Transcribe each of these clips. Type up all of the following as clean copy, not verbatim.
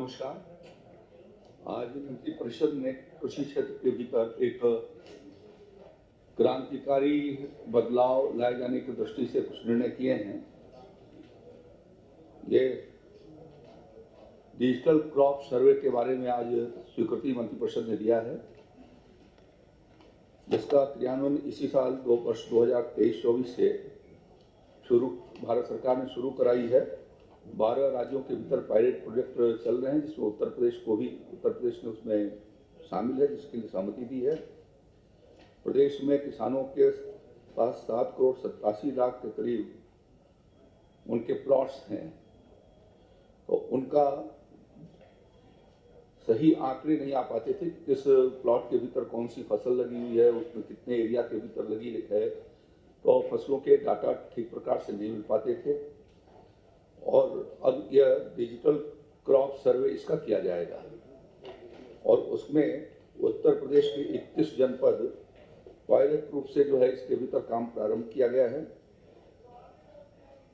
नमस्कार। आज मंत्रिपरिषद ने कृषि क्षेत्र के भीतर एक क्रांतिकारी बदलाव लाए जाने की दृष्टि से कुछ निर्णय किए हैं। ये डिजिटल क्रॉप सर्वे के बारे में आज स्वीकृति मंत्रिपरिषद ने दिया है, जिसका क्रियान्वयन इसी साल वर्ष 2023-24 से भारत सरकार ने शुरू कराई है। 12 राज्यों के भीतर पायलट प्रोजेक्ट चल रहे हैं, जिसमें उत्तर प्रदेश ने उसमें शामिल है, जिसके लिए सहमति दी है। प्रदेश में किसानों के पास 7,87,00,000 के करीब उनके प्लॉट्स हैं, तो उनका सही आंकड़े नहीं आ पाते थे कि किस प्लॉट के भीतर कौन सी फसल लगी हुई है, उसमें कितने एरिया के भीतर लगी है, तो फसलों के डाटा ठीक प्रकार से नहीं मिल पाते थे। और अब यह डिजिटल क्रॉप सर्वे इसका किया जाएगा और उसमें उत्तर प्रदेश के 21 जनपद पायलट रूप से जो है इसके भीतर काम प्रारंभ किया गया है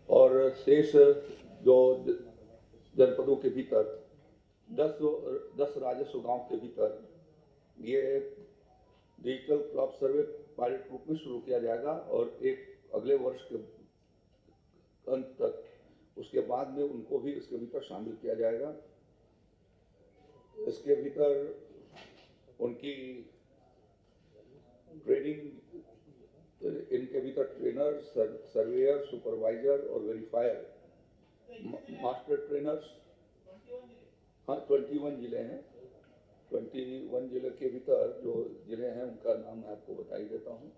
और शेष जो जनपदों के भीतर 10 राजस्व गांव के भीतर ये डिजिटल क्रॉप सर्वे पायलट रूप में शुरू किया जाएगा और एक अगले वर्ष के अंत तक उसके बाद में उनको भी इसके भीतर शामिल किया जाएगा। इसके भीतर उनकी ट्रेनिंग, इनके भीतर ट्रेनर, सर्वेयर, सुपरवाइजर और वेरीफायर, मास्टर ट्रेनर्स, 21 जिले हैं। 21 जिले के भीतर जो जिले हैं उनका नाम मैं आपको बता ही देता हूँ।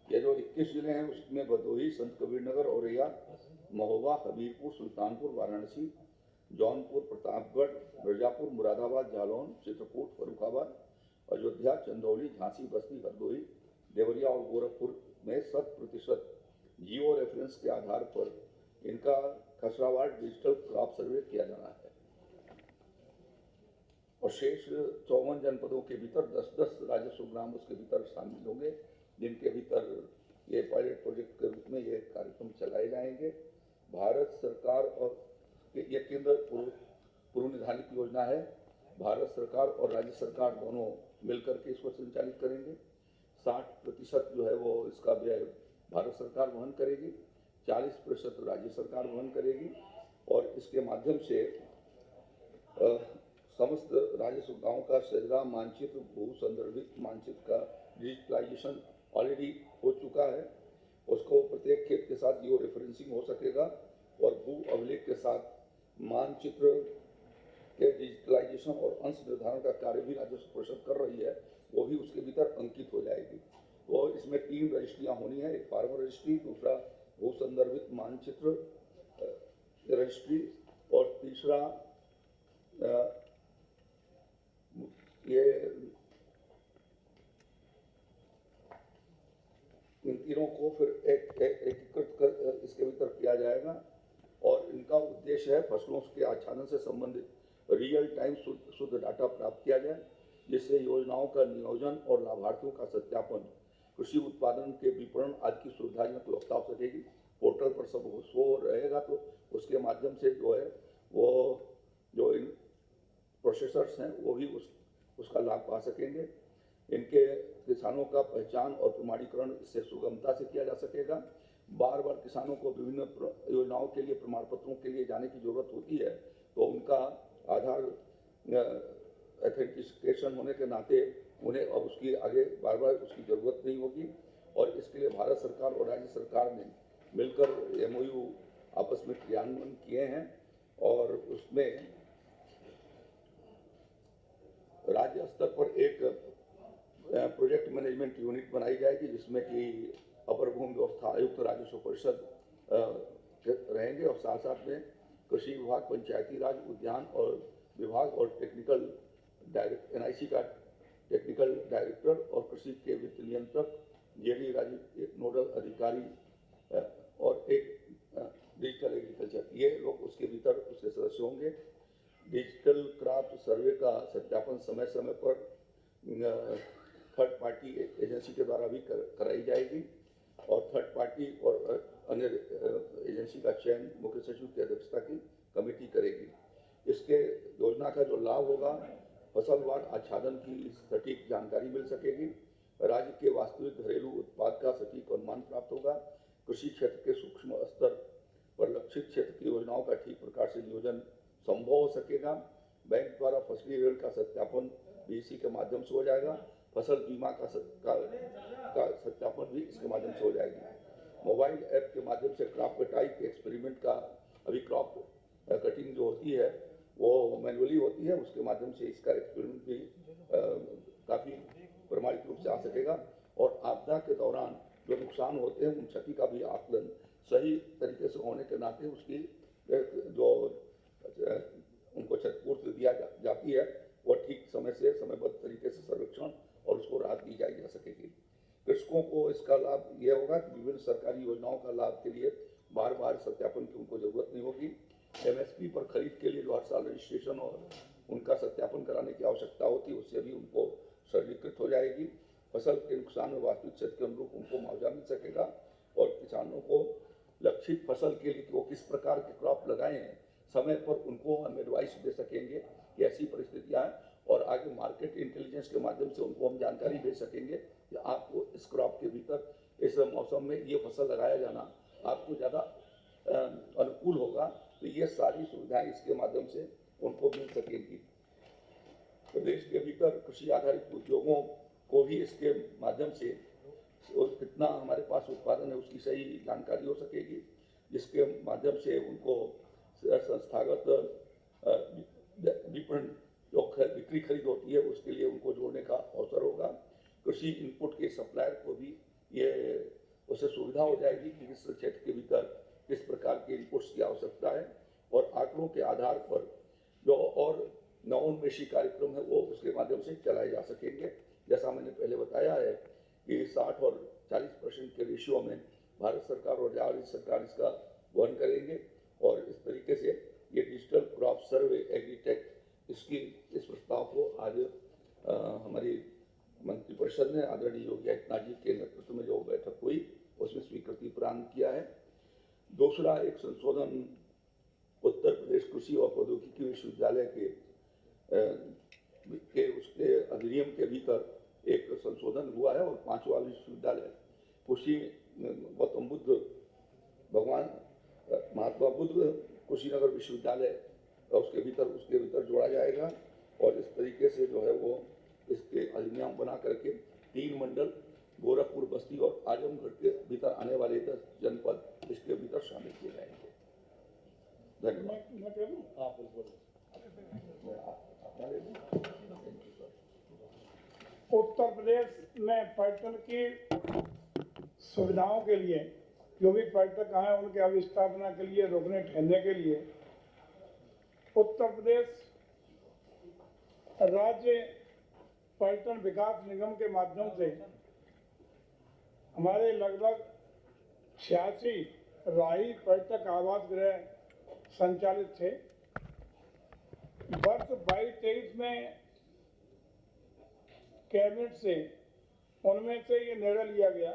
ये जो 21 जिले हैं उसमें भदोही, संत कबीरनगर, औरैया, महोबा, हबीबपुर, सुल्तानपुर, वाराणसी, जौनपुर, प्रतापगढ़, मिर्जापुर, मुरादाबाद, जालौन, चित्रकूट, फर्रुखाबाद, अयोध्या, चंदौली, झांसी, बस्ती, हरदोई, देवरिया और गोरखपुर में 100% जियो रेफरेंस के आधार पर इनका खसरावार डिजिटल क्रॉप सर्वे किया जाना है और शेष 54 जनपदों के भीतर 10-10 राजस्व ग्राम उसके भीतर शामिल होंगे, जिनके भीतर ये पायलट प्रोजेक्ट के रूप में ये कार्यक्रम चलाए जाएंगे। भारत सरकार और ये केंद्र पूर्व निर्धारित योजना है। भारत सरकार और राज्य सरकार दोनों मिलकर के इसको संचालित करेंगे। 60% जो है वो इसका व्यय भारत सरकार वहन करेगी, 40% राज्य सरकार वहन करेगी और इसके माध्यम से समस्त राजस्व गांव का सजरा मानचित्र, भू संदर्भित मानचित्र का डिजिटलाइजेशन ऑलरेडी हो चुका है। उसको प्रत्येक खेत के साथ जियो रेफरेंसिंग हो सकेगा और भू अभिलेख के साथ मानचित्र के डिजिटलाइजेशन और अंश निर्धारण का कार्य भी राजस्व परिषद कर रही है, वो भी उसके भीतर अंकित हो जाएगी। तो इसमें 3 रजिस्ट्रियाँ होनी है, एक फार्मर रजिस्ट्री, दूसरा भू संदर्भित मानचित्र रजिस्ट्री और तीसरा ये इन तीनों को फिर एकीकृत कर इसके भीतर किया जाएगा और इनका उद्देश्य है फसलों के आच्छादन से संबंधित रियल टाइम शुद्ध डाटा प्राप्त किया जाए, जिससे योजनाओं का नियोजन और लाभार्थियों का सत्यापन, कृषि उत्पादन के विपणन आदि की सुविधाजनक व्यवस्था हो सकेगी। पोर्टल पर सब शो रहेगा तो उसके माध्यम से जो है वो जो इन प्रोसेसर्स हैं वो भी उसका लाभ पा सकेंगे। इनके किसानों का पहचान और प्रमाणीकरण इससे सुगमता से किया जा सकेगा। बार बार किसानों को विभिन्न योजनाओं के लिए प्रमाण पत्रों के लिए जाने की जरूरत होती है, तो उनका आधार ऑथेंटिकेशन होने के नाते उन्हें अब उसकी आगे बार बार उसकी जरूरत नहीं होगी और इसके लिए भारत सरकार और राज्य सरकार ने मिलकर MOU आपस में क्रियान्वयन किए हैं और उसमें राज्य स्तर पर एक प्रोजेक्ट मैनेजमेंट यूनिट बनाई जाएगी, जिसमें कि अपर भूमि व्यवस्था आयुक्त, राजस्व परिषद रहेंगे और साथ साथ में कृषि विभाग, पंचायती राज, उद्यान और विभाग और टेक्निकल NIC का टेक्निकल डायरेक्टर और कृषि के वित्त नियंत्रक, JD राज्य नोडल अधिकारी और एक डिजिटल एग्रीकल्चर, ये लोग उसके भीतर उसके सदस्य होंगे। डिजिटल क्रॉप सर्वे का सत्यापन समय समय पर थर्ड पार्टी एजेंसी के द्वारा भी कराई जाएगी। और थर्ड पार्टी और अन्य एजेंसी का चयन मुख्य सचिव की अध्यक्षता की कमेटी करेगी। इसके योजना का जो लाभ होगा, फसलवार आच्छादन की सटीक जानकारी मिल सकेगी, राज्य के वास्तविक घरेलू उत्पाद का सटीक अनुमान प्राप्त होगा, कृषि क्षेत्र के सूक्ष्म स्तर पर लक्षित क्षेत्र की योजनाओं का ठीक प्रकार से नियोजन संभव हो सकेगा। बैंक द्वारा फसली ऋण का सत्यापन बीसी के माध्यम से हो जाएगा। फसल बीमा का सत्यापन भी इसके माध्यम से हो जाएगी। मोबाइल ऐप के माध्यम से क्रॉप कटाई के एक्सपेरिमेंट का, अभी क्रॉप कटिंग जो होती है वो मैनुअली होती है, उसके माध्यम से इसका एक्सपेरिमेंट भी काफ़ी प्रमाणित रूप से आ सकेगा। और आपदा के दौरान जो नुकसान होते हैं उन क्षति का भी आकलन सही तरीके से होने के नाते उसकी जो उनको क्षतिपूर्ति दिया जाती है वह ठीक समय से समयबद्ध तरीके से सर्वेक्षण और उसको राहत दी जा सकेगी। कृषकों को इसका लाभ यह होगा कि विभिन्न सरकारी योजनाओं का लाभ के लिए बार बार सत्यापन की उनको जरूरत नहीं होगी। एमएसपी पर खरीद के लिए जो हर साल रजिस्ट्रेशन और उनका सत्यापन कराने की आवश्यकता होती है उससे भी उनको सरलीकृत हो जाएगी। फसल के नुकसान में वास्तविक क्षेत्र के अनुरूप उनको मुआवजा मिल सकेगा और किसानों को लक्षित फसल के लिए वो किस प्रकार के क्रॉप लगाए हैं समय पर उनको हम एडवाइस दे सकेंगे कि ऐसी परिस्थितियाँ हैं, और आगे मार्केट इंटेलिजेंस के माध्यम से उनको हम जानकारी दे सकेंगे कि आपको इस क्रॉप के भीतर इस मौसम में ये फसल लगाया जाना आपको ज़्यादा अनुकूल होगा। तो ये सारी सुविधाएं इसके माध्यम से उनको मिल सकेंगी। प्रदेश के भीतर कृषि आधारित उद्योगों को भी इसके माध्यम से कितना हमारे पास उत्पादन है उसकी सही जानकारी हो सकेगी, जिसके माध्यम से उनको संस्थागत विपणन जो बिक्री खरीद होती है उसके लिए उनको जोड़ने का अवसर होगा। कृषि इनपुट के सप्लायर को भी ये उससे सुविधा हो जाएगी कि इस क्षेत्र के भीतर किस प्रकार के इनपुट्स की आवश्यकता है, और आंकड़ों के आधार पर जो और नवोन्मेषी कार्यक्रम है वो उसके माध्यम से चलाए जा सकेंगे। जैसा मैंने पहले बताया है कि 60 और 40% के रेशियो में भारत सरकार और राज्य सरकार इसका वहन करेंगे, और इस तरीके से ये डिजिटल क्रॉप सर्वे एग्रीटेक इसकी इस प्रस्ताव को आज हमारी मंत्रिपरिषद ने आदरणीय योगी आदित्यनाथ जी के नेतृत्व में जो बैठक हुई उसमें स्वीकृति प्रदान किया है। दूसरा एक संशोधन उत्तर प्रदेश कृषि और प्रौद्योगिकी विश्वविद्यालय के उसके अधिनियम के भीतर एक संशोधन हुआ है, और 5वां विश्वविद्यालय कृषि गौतम बुद्ध भगवान महात्मा बुद्ध कुशीनगर विश्वविद्यालय उसके भीतर जोड़ा जाएगा। और इस तरीके से जो है वो इसके अधिनियम बना करके 3 मंडल गोरखपुर, बस्ती और आजमगढ़ के भीतर आने वाले 10 जनपद इसके भीतर शामिल किए जाएंगे। उत्तर प्रदेश में पर्यटन की सुविधाओं के लिए जो भी पर्यटक आए उनके अविस्थापना के लिए, रुकने ठहरने के लिए उत्तर प्रदेश राज्य पर्यटन विकास निगम के माध्यम से हमारे लगभग 86 राही पर्यटक आवास गृह संचालित थे। वर्ष 22-23 में कैबिनेट से उनमें से ये निर्णय लिया गया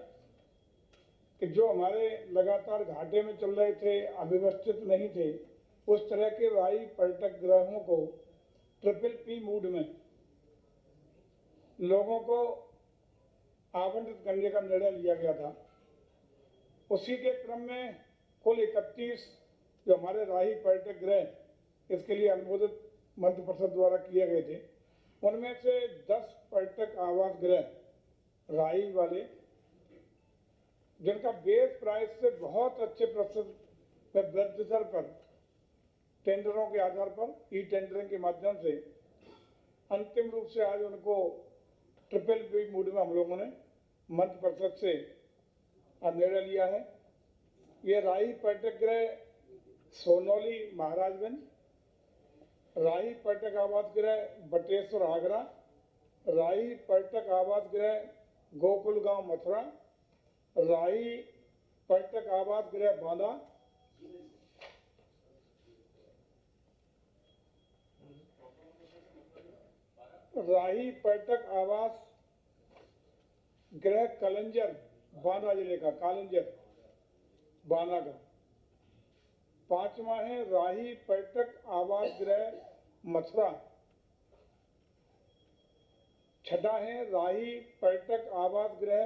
कि जो हमारे लगातार घाटे में चल रहे थे, अव्यवस्थित नहीं थे, उस तरह के राही पर्यटक गृहों को PPP मूड में लोगों को आवंटित करने का निर्णय लिया गया था। उसी के क्रम में कुल 31 जो हमारे राही पर्यटक गृह इसके लिए अनुमोदित मंत्रिपरिषद द्वारा किए गए थे, उनमें से 10 पर्यटक आवास गृह राही वाले जिनका बेस प्राइस से बहुत अच्छे प्रतिशत में वृद्धि दर पर टेंडरों के आधार पर ई टेंडरिंग के माध्यम से अंतिम रूप से आज उनको PPP मूड में हम लोगों ने मंत्रिपरिषद से निर्णय लिया है। ये राही पर्यटक गृह सोनौली महाराजगंज, राही पर्यटक आवास गृह बटेश्वर आगरा, राही पर्यटक आवास गृह गोकुल गांव मथुरा, राही पर्यटक आवास गृह बांदा, राही पर्यटक आवास गृह कलंजर बांदा जिले का कालिंजर बांदा का। 5वां है राही पर्यटक आवास गृह मथुरा। 6ठा है राही पर्यटक आवास गृह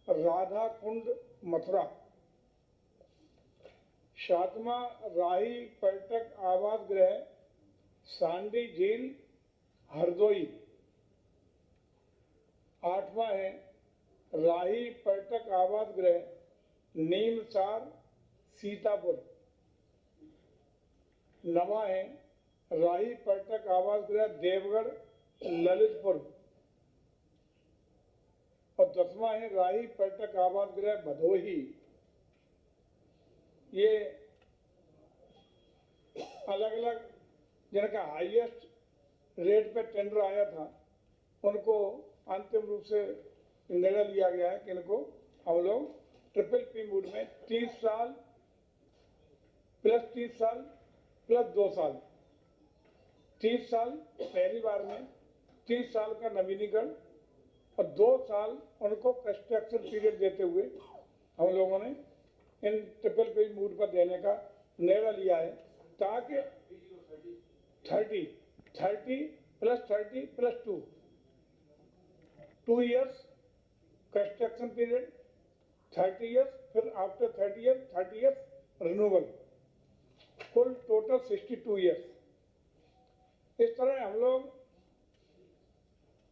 राधा कुंड मथुरा। 7वां राही पर्यटक आवास गृह सांडी झील हरदोई। 8वां है राही पर्यटक आवास गृह नीमसार सीतापुर। 9वां है राही पर्यटक आवास गृह देवगढ़ ललितपुर। और 10वां है राही पर्यटक आवास गृह भदोही। ये अलग अलग जिनका हाईएस्ट रेट पे टेंडर आया था उनको अंतिम रूप से निर्णय लिया गया है कि इनको हम लोग ट्रिपल पी मोड में 30 साल प्लस 30 साल प्लस 2 साल 30 साल पहली बार में 30 साल का नवीनीकरण और 2 साल उनको कंस्ट्रक्शन पीरियड देते हुए हम लोगों ने इन ट्रिपल पी मोड पर देने का निर्णय लिया है ताकि 30 plus 30 plus 2 years construction period 30 years, फिर आफ्टर 30 years रिन्यूअल, कुल टोटल 62 years। इस तरह हम लोग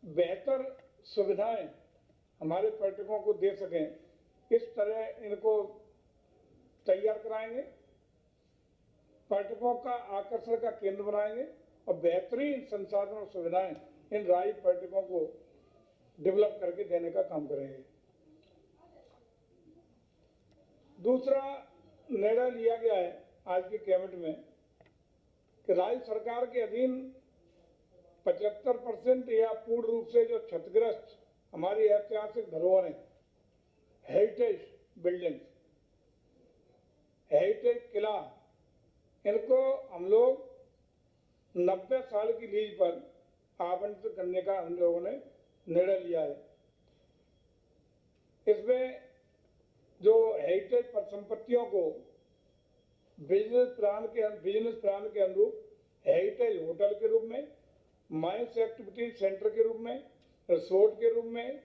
बेहतर सुविधाएं हमारे पर्यटकों को दे सकें इस तरह इनको तैयार कराएंगे, पर्यटकों का आकर्षण का केंद्र बनाएंगे और बेहतरीन संसाधन और सुविधाएं इन राही पर्यटकों को डेवलप करके देने का काम करेंगे। दूसरा निर्णय लिया गया है आज की कैबिनेट में कि राज्य सरकार के अधीन 75% या पूर्ण रूप से जो क्षतिग्रस्त हमारी ऐतिहासिक धरोहरें, हेरिटेज बिल्डिंग, हेरिटेज किला, इनको हम लोग 90 साल की लीज पर आवंटित करने का हम लोगों ने निर्णय लिया है। इसमें जो हेरिटेज परिसंपत्तियों को बिजनेस प्लान के अनुरूप हेरिटेज होटल के रूप में, माइंस एक्टिविटी सेंटर के रूप में, रिसोर्ट के रूप में,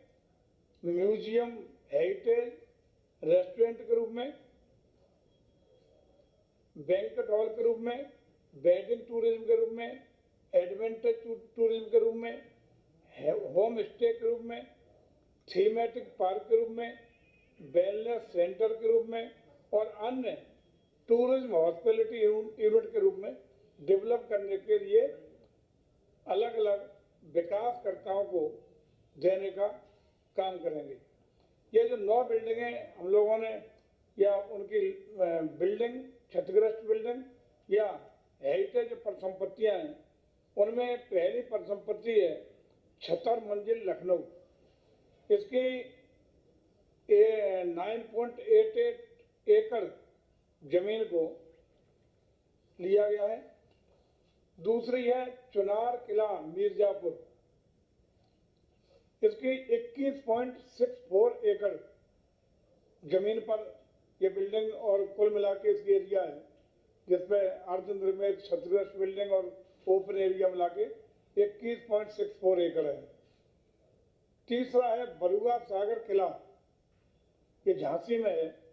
म्यूजियम, हेरिटेज रेस्टोरेंट के रूप में, बैंक्वेट हॉल के रूप में, वेडिंग टूरिज्म के रूप में, एडवेंचर टूरिज्म के रूप में, होम स्टे के रूप में, थीमेटिक पार्क के रूप में, वेलनेस सेंटर के रूप में और अन्य टूरिज्म हॉस्पिटैलिटी यूनिट के रूप में डेवलप करने के लिए अलग अलग विकासकर्ताओं को देने का काम करेंगे। ये जो 9 बिल्डिंगें हम लोगों ने या उनकी बिल्डिंग, क्षतिग्रस्त बिल्डिंग या हेरिटेज परिसंपत्तियां हैं, उनमें पहली परिसंपत्ति है 76 मंजिल लखनऊ। इसकी 9.88 एकड़ जमीन को लिया गया है। दूसरी है चुनार किला मिर्जापुर, इसकी 21.64 एकड़ जमीन पर ये बिल्डिंग और कुल मिला के इसकी एरिया है, जिसमें अर्धनिर्मित, क्षतिग्रस्त बिल्डिंग और ओपन एरिया मिला के 21.64 एकड़ है। तीसरा है बरुआ सागर किला, ये झांसी में है,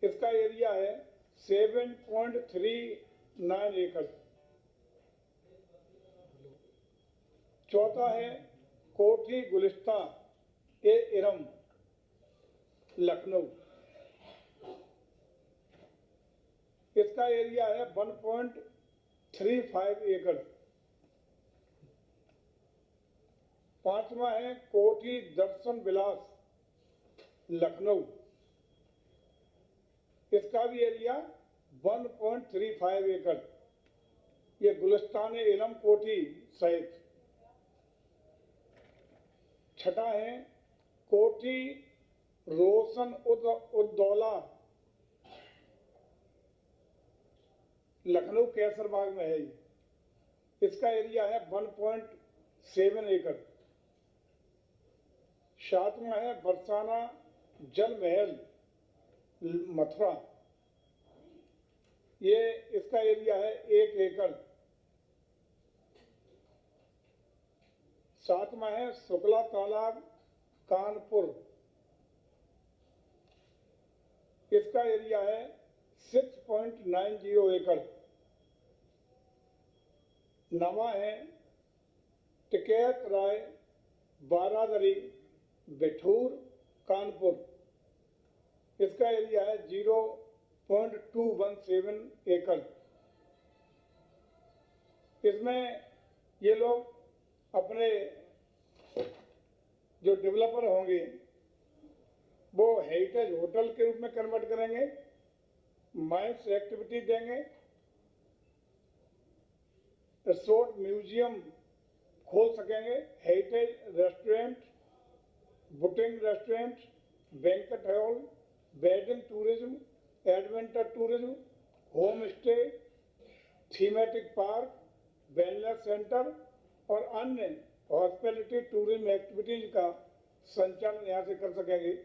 इसका एरिया है 7.39 एकड़। चौथा है कोठी गुलिस्ता ए इरम लखनऊ, इसका एरिया है 1.35 एकड़। पांचवा है कोठी दर्शन विलास लखनऊ, इसका भी एरिया 1.35 एकड़, ये गुलिस्तान इलम कोठी सहित। छठा है कोठी रोशन उद्दौला लखनऊ कैसरबाग में है, इसका एरिया है 1.7 एकड़। सातवां है बरसाना जल महल मथुरा, ये इसका एरिया है 1 एकड़। सातवां है शुक्ला तालाब कानपुर, इसका एरिया है 6.90 एकड़। नवा है टिकैत राय बारादरी बिठूर कानपुर, इसका एरिया है 0.217 एकड़। इसमें ये लोग अपने जो डेवलपर होंगे वो हेरिटेज होटल के रूप में कन्वर्ट करेंगे, माइंस एक्टिविटी देंगे, रिसोर्ट म्यूजियम खोल सकेंगे, heritage restaurant, boating restaurant, banquet hall, wedding tourism, adventure tourism, home stay, thematic park, wellness centre और अन्य हॉस्पिटैलिटी टूरिज्म एक्टिविटीज का संचालन यहाँ से कर सकेंगे।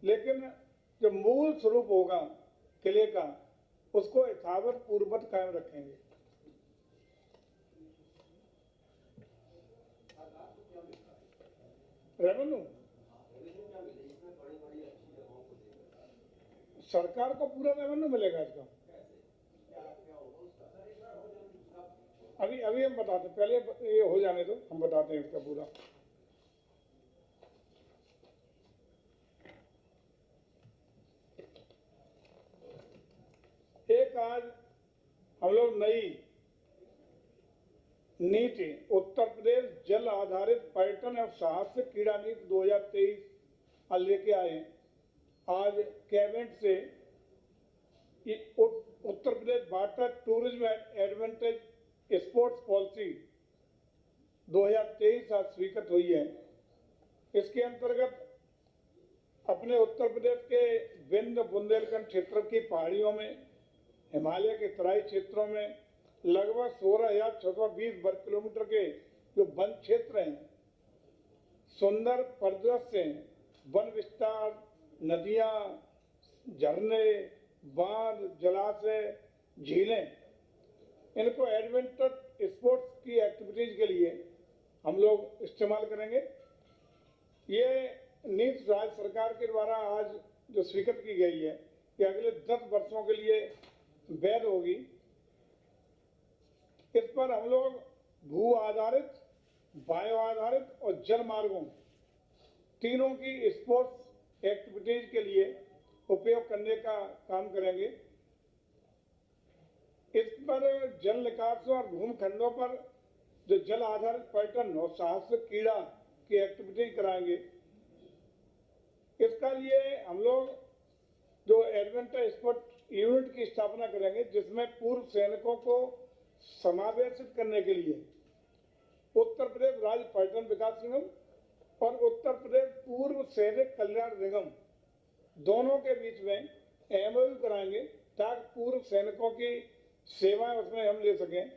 लेकिन जो मूल स्वरूप होगा किले का उसको यथावत पूर्ववत कायम रखेंगे। रेवेन्यू सरकार को पूरा रेवेन्यू मिलेगा इसका। अभी हम बताते हैं, पहले ये हो जाने दो, हम बताते हैं इसका पूरा। एक आज हम लोग नई नीति उत्तर प्रदेश जल आधारित पर्यटन एवं साहसिक क्रीड़ा नीति 2023 लेके आए। आज कैबिनेट से Uttar Pradesh water tourism and adventure sports policy 2023 आज स्वीकृत हुई है। इसके अंतर्गत अपने उत्तर प्रदेश के विंध्य बुंदेलखंड क्षेत्र की पहाड़ियों में, हिमालय के तराई क्षेत्रों में लगभग 16,620 वर्ग किलोमीटर के जो वन क्षेत्र हैं, सुंदर परिदृश्य हैं, वन विस्तार, नदियां, झरने, बांध, जलाशय, झीलें, इनको एडवेंचर स्पोर्ट्स की एक्टिविटीज के लिए हम लोग इस्तेमाल करेंगे। ये नीति राज्य सरकार के द्वारा आज जो स्वीकृत की गई है कि अगले 10 वर्षों के लिए वैध होगी। इस पर हम लोग भू आधारित, वायु आधारित और जल मार्गों तीनों की स्पोर्ट्स एक्टिविटीज के लिए उपयोग करने का काम करेंगे। इस पर जल निकायों और भूखंडों पर जो जल आधारित पर्यटन और साहसिक क्रीड़ा की एक्टिविटी कराएंगे। इसका लिए हम लोग जो एडवेंचर स्पोर्ट यूनिट की स्थापना करेंगे, जिसमें पूर्व सैनिकों को समावेशित करने के लिए उत्तर प्रदेश राज्य पर्यटन विकास निगम और उत्तर प्रदेश पूर्व सैनिक कल्याण निगम दोनों के बीच में एमओयू कराएंगे, ताकि पूर्व सैनिकों की सेवाएं उसमें हम ले सकें।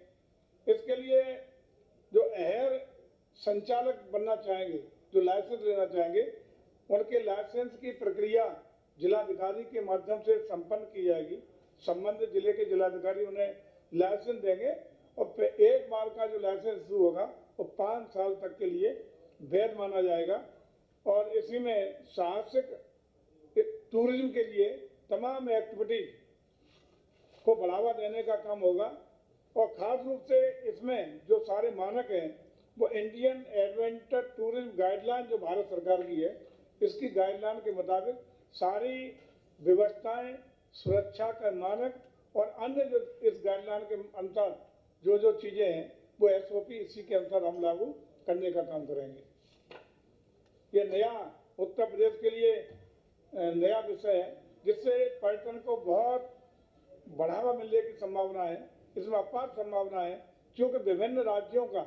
इसके लिए जो अहर संचालक बनना चाहेंगे, जो लाइसेंस लेना चाहेंगे, उनके लाइसेंस की प्रक्रिया जिलाधिकारी के माध्यम से संपन्न की जाएगी। संबंधित जिले के जिलाधिकारी उन्हें लाइसेंस देंगे और फिर एक बार का जो लाइसेंस इशू होगा वो 5 साल तक के लिए वैध माना जाएगा। और इसी में साहसिक टूरिज्म के लिए तमाम एक्टिविटीज को बढ़ावा देने का काम होगा। और खास रूप से इसमें जो सारे मानक हैं वो इंडियन एडवेंचर टूरिज्म गाइडलाइन जो भारत सरकार की है, इसकी गाइडलाइन के मुताबिक सारी व्यवस्थाएं, सुरक्षा का मानक और अन्य जो इस गाइडलाइन के अनुसार जो चीजें हैं वो एसओपी इसी के अनुसार हम लागू करने का काम करेंगे। ये नया उत्तर प्रदेश के लिए नया विषय है, जिससे पर्यटन को बहुत बढ़ावा मिलने की संभावना है। इसमें अपार संभावना है, क्योंकि विभिन्न राज्यों का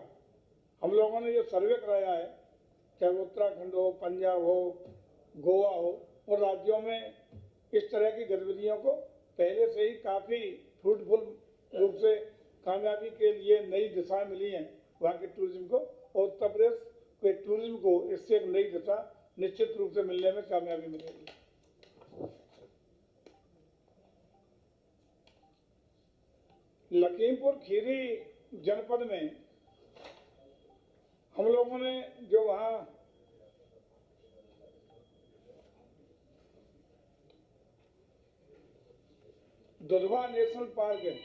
हम लोगों ने जो सर्वे कराया है, चाहे उत्तराखंड हो, पंजाब हो, गोवा हो, उन राज्यों में इस तरह की गतिविधियों को पहले से ही काफी फ्रूटफुल रूप से कामयाबी के लिए नई दिशाएं मिली हैं वहाँ के टूरिज्म को। और उत्तर प्रदेश के टूरिज्म को इससे एक नई दिशा निश्चित रूप से मिलने में कामयाबी मिलेगी। लखीमपुर खीरी जनपद में हम लोगों ने जो वहाँ दुधवा नेशनल पार्क है,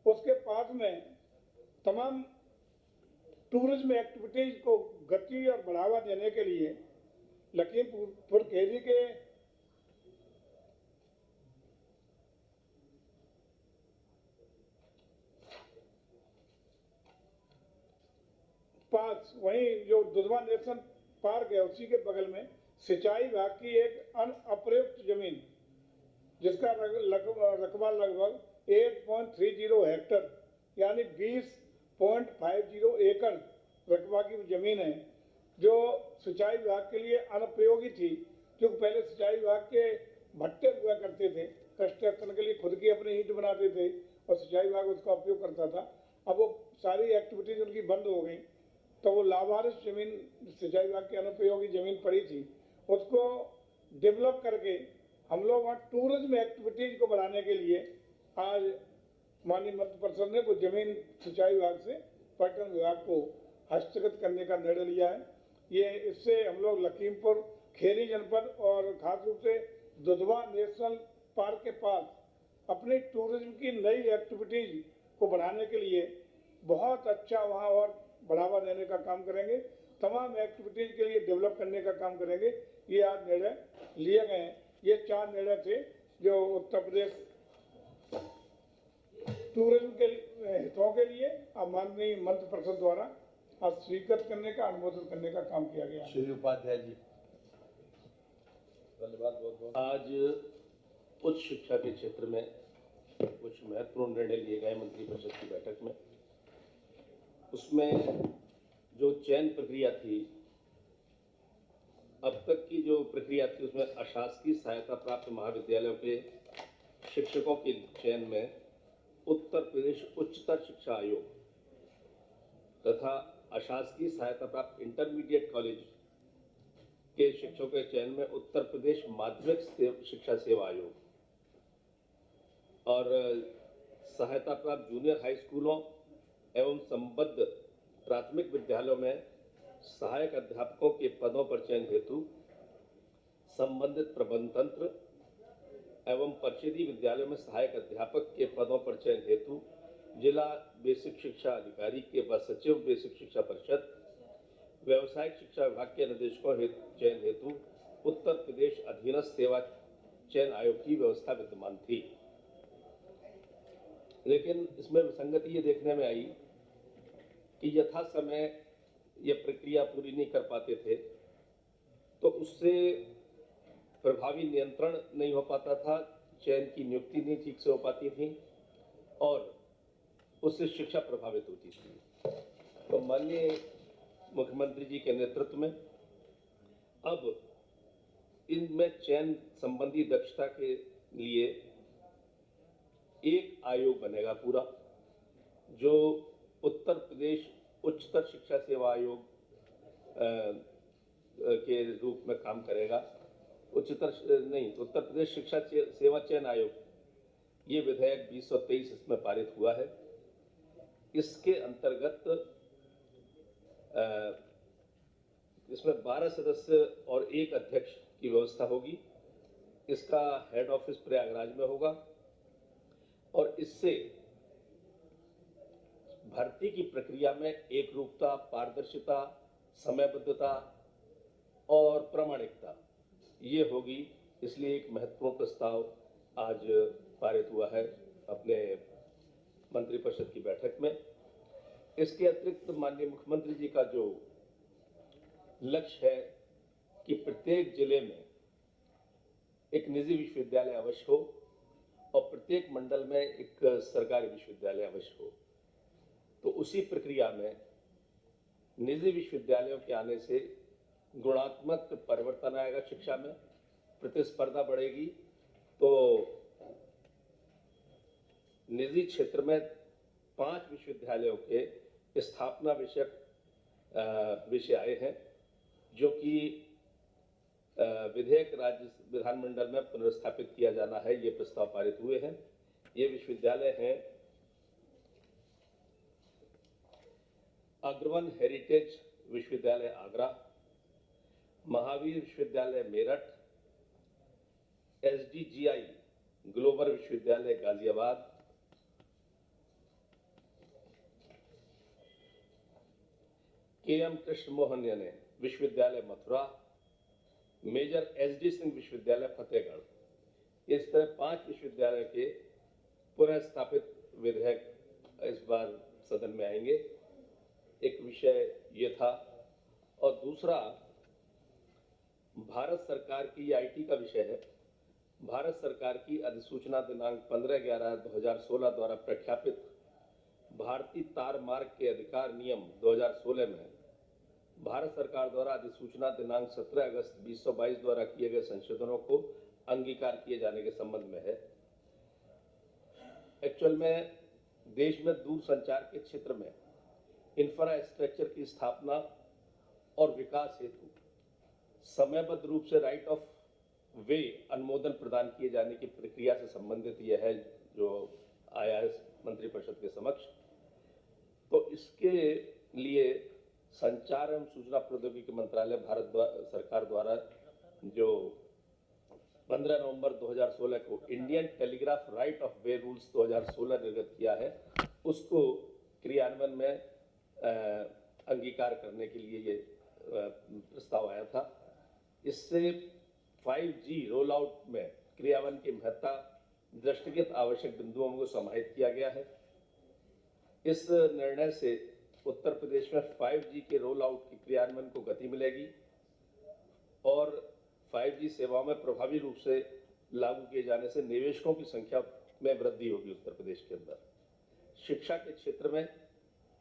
उसके पास में तमाम टूरिज्म एक्टिविटीज को गति और बढ़ावा देने के लिए लखीमपुर खीरी के पास, वहीं जो दुधवा नेशनल पार्क है उसी के बगल में सिंचाई विभाग की एक अप्रयुक्त जमीन, जिसका रकबा लगभग 8.30 हेक्टर यानी 20.50 एकड़ रकबा की जमीन है, जो सिंचाई विभाग के लिए अनुपयोगी थी, क्योंकि पहले सिंचाई विभाग के भट्टे हुआ करते थे, कंस्ट्रक्शन के लिए खुद की अपनी ईंट बनाते थे और सिंचाई विभाग उसका उपयोग करता था। अब वो सारी एक्टिविटीज उनकी बंद हो गई, तो वो लावारिस जमीन सिंचाई विभाग की अनुपयोगी जमीन पड़ी थी, उसको डेवलप करके हम लोग वहाँ टूरिज्म एक्टिविटीज को बढ़ाने के लिए आज माननीय मंत्रि परिषद ने वो जमीन सिंचाई विभाग से पर्यटन विभाग को हस्तगत करने का निर्णय लिया है। ये इससे हम लोग लखीमपुर खीरी जनपद और खास रूप से दुधवा नेशनल पार्क के पास अपनी टूरिज्म की नई एक्टिविटीज को बढ़ाने के लिए बहुत अच्छा वहाँ और बढ़ावा देने का काम करेंगे, तमाम एक्टिविटीज के लिए डेवलप करने का काम करेंगे। ये आज निर्णय लिए गए हैं। ये 4 निर्णय थे जो उत्तर प्रदेश टूरिज्म के हितों के लिए माननीय मंत्रि परिषद द्वारा आज स्वीकृत करने का, अनुमोदन करने का काम किया गया। श्री उपाध्याय जी, धन्यवाद बहुत बहुत। आज उच्च शिक्षा के क्षेत्र में कुछ महत्वपूर्ण निर्णय लिए गए मंत्रि परिषद की बैठक में। उसमें जो चयन प्रक्रिया थी, अब तक की जो प्रक्रिया थी, उसमें अशासकीय सहायता प्राप्त महाविद्यालयों के शिक्षकों के चयन में उत्तर प्रदेश उच्चतर शिक्षा आयोग तथा अशासकीय सहायता प्राप्त इंटरमीडिएट कॉलेज के शिक्षकों के चयन में उत्तर प्रदेश माध्यमिक शिक्षा सेवा आयोग और सहायता प्राप्त जूनियर हाई स्कूलों एवं संबद्ध प्राथमिक विद्यालयों में सहायक अध्यापकों के पदों पर चयन हेतु संबंधित प्रबंध तंत्र एवं परिषदीय विद्यालयों में सहायक अध्यापक के पदों पर चयन हेतु जिला बेसिक शिक्षा अधिकारी के व सचिव बेसिक शिक्षा परिषद, व्यावसायिक शिक्षा विभाग के निर्देशकों चयन हेतु उत्तर प्रदेश अधीनस्थ सेवा चयन आयोग की व्यवस्था विद्यमान थी। लेकिन इसमें विसंगति ये देखने में आई कि यथा समय ये प्रक्रिया पूरी नहीं कर पाते थे, तो उससे प्रभावी नियंत्रण नहीं हो पाता था, चयन की नियुक्ति नहीं ठीक से हो पाती थी और उससे शिक्षा प्रभावित होती थी। तो माननीय मुख्यमंत्री जी के नेतृत्व में अब इनमें चयन संबंधी दक्षता के लिए एक आयोग बनेगा पूरा, जो उत्तर प्रदेश उच्चतर शिक्षा सेवा आयोग के रूप में काम करेगा। उत्तर प्रदेश शिक्षा सेवा चयन आयोग, ये विधेयक 2023 इसमें पारित हुआ है। इसके अंतर्गत इसमें 12 सदस्य और 1 अध्यक्ष की व्यवस्था होगी। इसका हेड ऑफिस प्रयागराज में होगा और इससे भर्ती की प्रक्रिया में एक रूपता, पारदर्शिता, समयबद्धता और प्रामाणिकता ये होगी। इसलिए एक महत्वपूर्ण प्रस्ताव आज पारित हुआ है अपने मंत्रिपरिषद की बैठक में। इसके अतिरिक्त माननीय मुख्यमंत्री जी का जो लक्ष्य है कि प्रत्येक जिले में एक निजी विश्वविद्यालय अवश्य हो और प्रत्येक मंडल में एक सरकारी विश्वविद्यालय अवश्य हो, तो उसी प्रक्रिया में निजी विश्वविद्यालयों के आने से गुणात्मक परिवर्तन आएगा, शिक्षा में प्रतिस्पर्धा बढ़ेगी। तो निजी क्षेत्र में 5 विश्वविद्यालयों के स्थापना विषय आए हैं, जो कि विधेयक राज्य विधानमंडल में पुनर्स्थापित किया जाना है। ये प्रस्ताव पारित हुए हैं। ये विश्वविद्यालय हैं अग्रवन हेरिटेज विश्वविद्यालय आगरा, महावीर विश्वविद्यालय मेरठ, SDGI ग्लोबल विश्वविद्यालय गाजियाबाद, KM कृष्ण मोहन विश्वविद्यालय मथुरा, मेजर SD सिंह विश्वविद्यालय फतेहगढ़। इस तरह 5 विश्वविद्यालय के पुनः स्थापित विधेयक इस बार सदन में आएंगे। एक विषय ये था, और दूसरा भारत सरकार की IT का विषय है। भारत सरकार की अधिसूचना दिनांक 15/11/2016 द्वारा प्रख्यापित भारतीय तार मार्ग के अधिकार नियम 2016 में भारत सरकार द्वारा अधिसूचना दिनांक 17 अगस्त 2022 द्वारा किए गए संशोधनों को अंगीकार किए जाने के संबंध में है। एक्चुअल में देश में दूरसंचार के क्षेत्र में इंफ्रास्ट्रक्चर की स्थापना और विकास हेतु समयबद्ध रूप से राइट ऑफ वे अनुमोदन प्रदान किए जाने की प्रक्रिया से संबंधित यह है जो आया है मंत्रिपरिषद के समक्ष। तो इसके लिए संचार एवं सूचना प्रौद्योगिकी मंत्रालय भारत सरकार द्वारा जो 15 नवंबर 2016 को Indian telegraph right of way rules 2016 निर्गत किया है, उसको क्रियान्वयन में अंगीकार करने के लिए ये प्रस्ताव आया था। इससे 5G रोल आउट में क्रियान्वयन की महत्ता दृष्टिगत आवश्यक बिंदुओं को समाहित किया गया है। इस निर्णय से उत्तर प्रदेश में 5G के रोल आउट की क्रियान्वयन को गति मिलेगी और 5G सेवाओं में प्रभावी रूप से लागू किए जाने से निवेशकों की संख्या में वृद्धि होगी उत्तर प्रदेश के अंदर। शिक्षा के क्षेत्र में,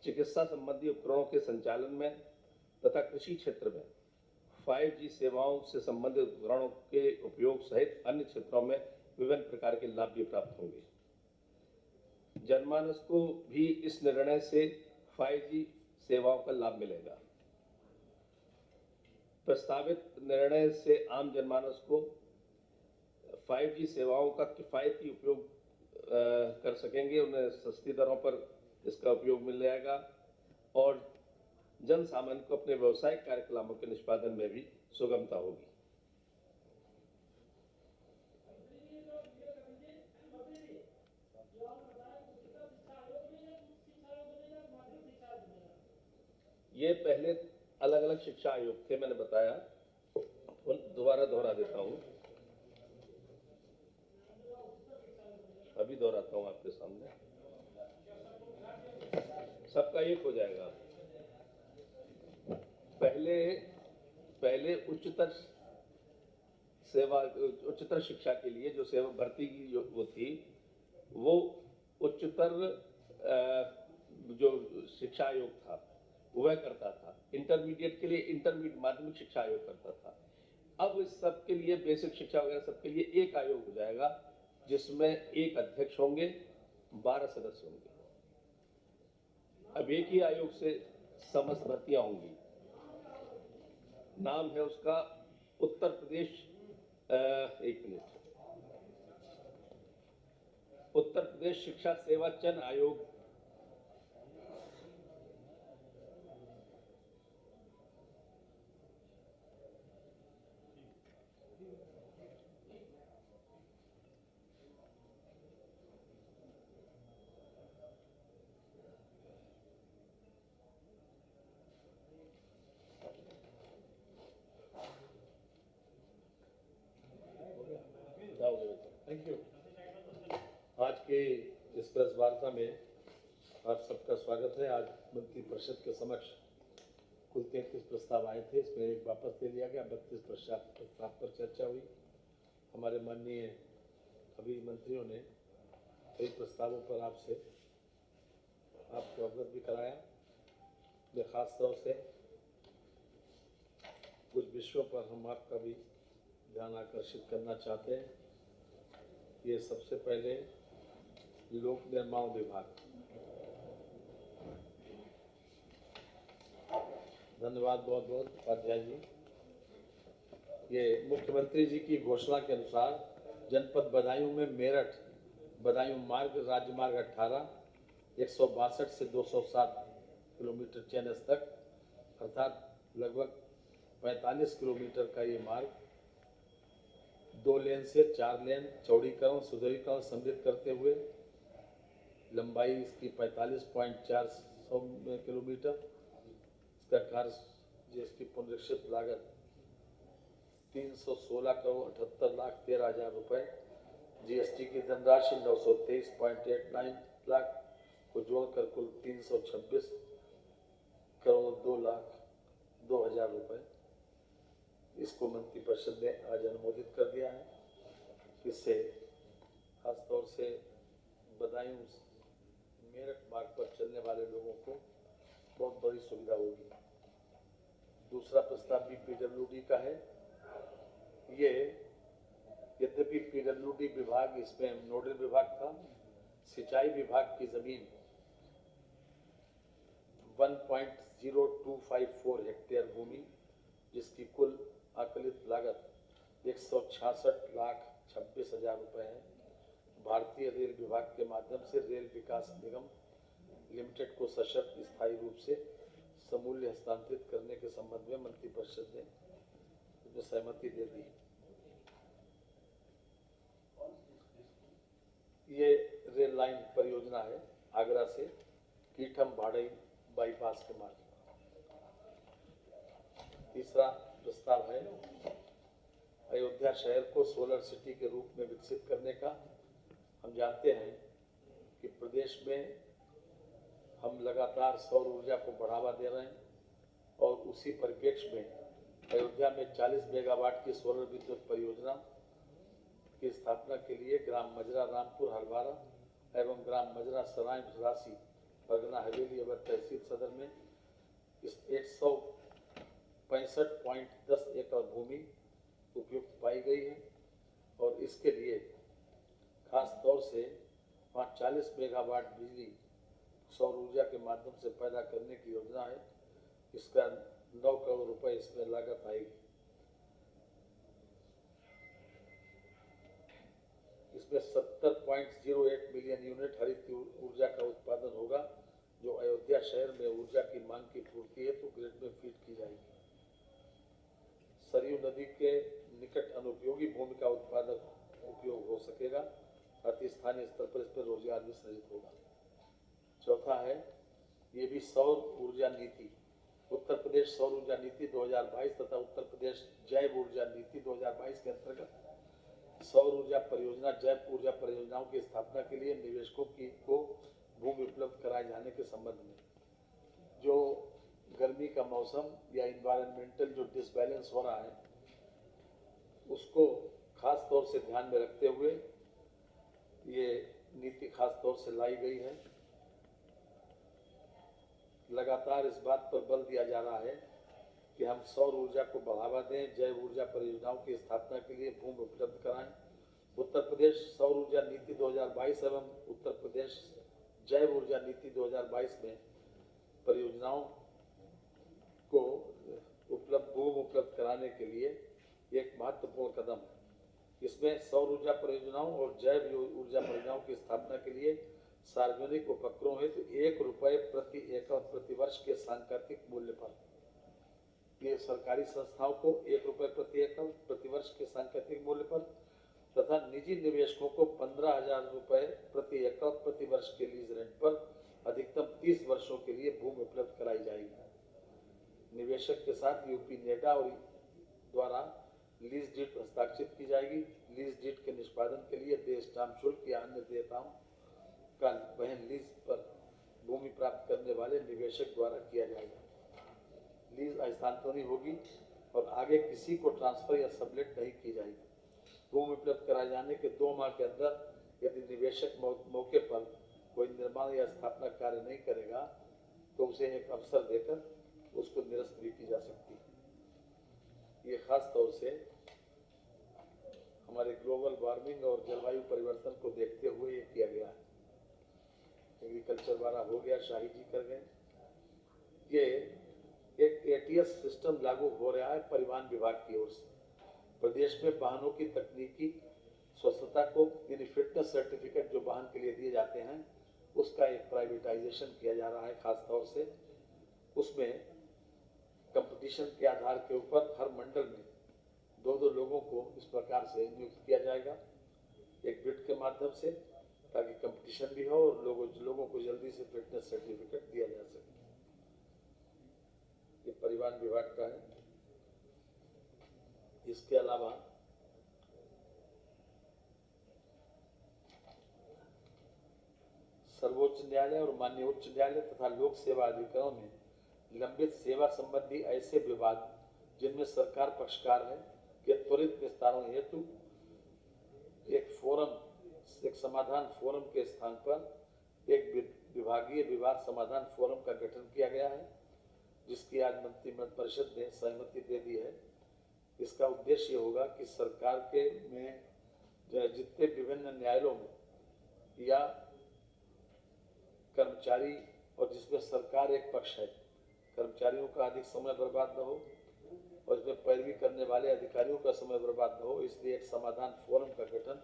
चिकित्सा संबंधी उपकरणों के संचालन में तथा कृषि क्षेत्र में 5G सेवाओं से संबंधित उपकरणों के उपयोग सहित अन्य क्षेत्रों में विभिन्न प्रकार के लाभ भी प्राप्त होंगे। जनमानस को भी इस निर्णय से 5G सेवाओं का लाभ मिलेगा। प्रस्तावित निर्णय से आम जनमानस को 5G सेवाओं का किफायती उपयोग कर सकेंगे, उन्हें सस्ती दरों पर इसका उपयोग मिल जाएगा और जन सामान्य को अपने व्यवसायिक कार्यकलापों के निष्पादन में भी सुगमता होगी। ये पहले अलग अलग शिक्षा आयोग थे, मैंने बताया, दोबारा दोहरा देता हूं, अभी दोहराता हूं आपके सामने, सबका एक हो जाएगा। पहले उच्चतर शिक्षा के लिए जो सेवा भर्ती की वो थी, वो उच्चतर जो शिक्षा आयोग था वह करता था। इंटरमीडिएट के लिए इंटरमीडिएट माध्यमिक शिक्षा आयोग करता था। अब इस सब के लिए बेसिक शिक्षा वगैरह सबके लिए एक आयोग हो जाएगा जिसमें एक अध्यक्ष होंगे, 12 सदस्य होंगे। अब एक ही आयोग से समस्त भर्तियां होंगी। नाम है उसका उत्तर प्रदेश उत्तर प्रदेश शिक्षा सेवा चयन आयोग। Thank you. आज के इस प्रेस वार्ता में आप सबका स्वागत है। आज मंत्री परिषद के समक्ष कुल 33 प्रस्ताव आए थे, इसमें एक वापस ले लिया गया। 32 प्रस्ताव पर चर्चा हुई। हमारे माननीय अभी मंत्रियों ने कई प्रस्तावों पर आपको अवगत भी कराया। मैं खास तौर से कुछ विषयों पर हम आपका भी ध्यान आकर्षित करना चाहते हैं। ये सबसे पहले लोक निर्माण विभाग। धन्यवाद बहुत बहुत उपाध्याय जी। ये मुख्यमंत्री जी की घोषणा के अनुसार जनपद बदायूं में मेरठ बदायूं मार्ग राज्य मार्ग 18 162 से 207 किलोमीटर चेनस तक, अर्थात लगभग 45 किलोमीटर का ये मार्ग 2 लेन से 4 लेन चौड़ीकरण सुदृढ़ीकरण सम्मिलित करते हुए लंबाई इसकी 45.4 किलोमीटर, इसका कार्य जिसकी पुनरीक्षित लागत 316,78,13,000 रुपए, जीएसटी की धनराशि 923.89 लाख को जोड़कर कुल 326,02,02,000 रुपए। इसको मंत्रिपरिषद ने आज अनुमोदित कर दिया है। इससे खासतौर से बदायूं मेरठ मार्ग पर चलने वाले लोगों को बहुत बड़ी सुविधा होगी। दूसरा प्रस्ताव भी पीडब्ल्यूडी का है। ये यद्यपि पीडब्ल्यूडी विभाग इसमें नोडल विभाग था, सिंचाई विभाग की जमीन 1.0254 हेक्टेयर भूमि, जिसकी कुल आकलित लागत 166,26,000 रुपए है, भारतीय रेल विभाग के माध्यम से रेल विकास निगम लिमिटेड को सशर्त स्थायी रूप से समूल्य हस्तांतरित करने के संबंध में मंत्रिपरिषद ने सहमति दे दी। ये रेल लाइन परियोजना है आगरा से कीठम भाड़ई बाईपास के मार्ग। तीसरा प्रस्ताव है अयोध्या शहर को सोलर सिटी के रूप में विकसित करने का। हम जानते हैं कि प्रदेश में हम लगातार सौर ऊर्जा को बढ़ावा दे रहे हैं और उसी परिप्रेक्ष्य में अयोध्या में 40 मेगावाट की सोलर विद्युत परियोजना की स्थापना के लिए ग्राम मजरा रामपुर हरवारा एवं ग्राम मजरा सराय राशि परगना हवेली अवर तहसील सदर में इस 165.10 एकड़ भूमि उपयुक्त पाई गई है और इसके लिए खास तौर से 40 मेगावाट बिजली सौर ऊर्जा के माध्यम से पैदा करने की योजना है। इसका 9 करोड़ रुपए इसमें लागत आएगी। इसमें 70.08 मिलियन यूनिट हरित ऊर्जा का उत्पादन होगा, जो अयोध्या शहर में ऊर्जा की मांग की पूर्ति हेतु ग्रिड में फीड की जाएगी। सरयू नदी के निकट अनुपयोगी भूमि का उत्पादक उपयोग हो सकेगा, साथ ही स्थानीय स्तर पर इस पर रोजगार भी सृजित होगा। चौथा है ये भी सौर ऊर्जा नीति, उत्तर प्रदेश सौर ऊर्जा नीति 2022 तथा उत्तर प्रदेश जैव ऊर्जा नीति 2022 के अंतर्गत सौर ऊर्जा परियोजना जैव ऊर्जा परियोजनाओं की स्थापना के लिए निवेशकों को भूमि उपलब्ध कराए जाने के संबंध में जो गर्मी का मौसम या इन्वायरमेंटल जो डिसबैलेंस हो रहा है उसको खास तौर से ध्यान में रखते हुए ये नीति खास तौर से लाई गई है। लगातार इस बात पर बल दिया जा रहा है कि हम सौर ऊर्जा को बढ़ावा दें, जैव ऊर्जा परियोजनाओं की स्थापना के लिए भूमि उपलब्ध कराएं। उत्तर प्रदेश सौर ऊर्जा नीति 2022 एवं उत्तर प्रदेश जैव ऊर्जा नीति 2022 में परियोजनाओं को भूमि उपलब्ध कराने के लिए एक महत्वपूर्ण कदम है। इसमें सौर ऊर्जा परियोजनाओं और जैव ऊर्जा परियोजनाओं की स्थापना के लिए सार्वजनिक उपक्रमों हेतु 1 रुपये प्रति एकड़ प्रति वर्ष के सांकेतिक मूल्य पर ये सरकारी संस्थाओं को 1 रुपये प्रति एकड़ प्रति वर्ष के सांकेतिक मूल्य पर तथा निजी निवेशकों को 15,000 रुपये प्रति एकड़ प्रति वर्ष के लीज रेंट पर अधिकतम 30 वर्षों के लिए भूमि उपलब्ध कराई जाएगी। निवेशक के साथ यूपी नेडा और द्वारा लीज डीड हस्ताक्षरित की जाएगी। लीज डीड के निष्पादन के लिए देय स्टाम्प शुल्क या अन्य देयताओं का वहन लीज पर भूमि प्राप्त करने वाले निवेशक द्वारा किया जाएगा। लीज हस्तांतरण होगी और आगे किसी को ट्रांसफर या सबलेट नहीं की जाएगी। भूमि उपलब्ध कराए जाने के 2 माह के अंदर यदि निवेशक मौके पर कोई निर्माण या स्थापना कार्य नहीं करेगा तो उसे एक अवसर देकर उसको निरस्त भी की जा सकती है। ये खास तौर से हमारे ग्लोबल वार्मिंग और जलवायु परिवर्तन को देखते हुए ये किया गया है। एग्रीकल्चर वाला हो गया, शाही जी कर गए। ये एक ATS सिस्टम लागू हो रहा है परिवहन विभाग की ओर से। प्रदेश में वाहनों की तकनीकी स्वस्थता को यानी फिटनेस सर्टिफिकेट जो वाहन के लिए दिए जाते हैं उसका एक प्राइवेटाइजेशन किया जा रहा है। खास तौर से उसमें कंपटीशन के आधार के ऊपर हर मंडल में 2-2 लोगों को इस प्रकार से नियुक्त किया जाएगा, एक बिड के माध्यम से, ताकि कंपटीशन भी हो और लोगों को जल्दी से फिटनेस सर्टिफिकेट दिया जा सके। ये परिवहन विभाग का है। इसके अलावा सर्वोच्च न्यायालय और माननीय उच्च न्यायालय तथा लोक सेवा अधिकरणों में लंबित सेवा संबंधी ऐसे विवाद जिनमें सरकार पक्षकार है के त्वरित निस्तारण हेतु एक समाधान फोरम के स्थान पर एक विभागीय विवाद समाधान फोरम का गठन किया गया है, जिसकी आज मंत्रिपरिषद ने सहमति दे दी है। इसका उद्देश्य होगा कि सरकार के में जितने विभिन्न न्यायालयों में या कर्मचारी और जिसमें सरकार एक पक्ष है, कर्मचारियों का अधिक समय बर्बाद न हो और इसमें पैरवी करने वाले अधिकारियों का समय बर्बाद न हो, इसलिए एक समाधान फोरम का गठन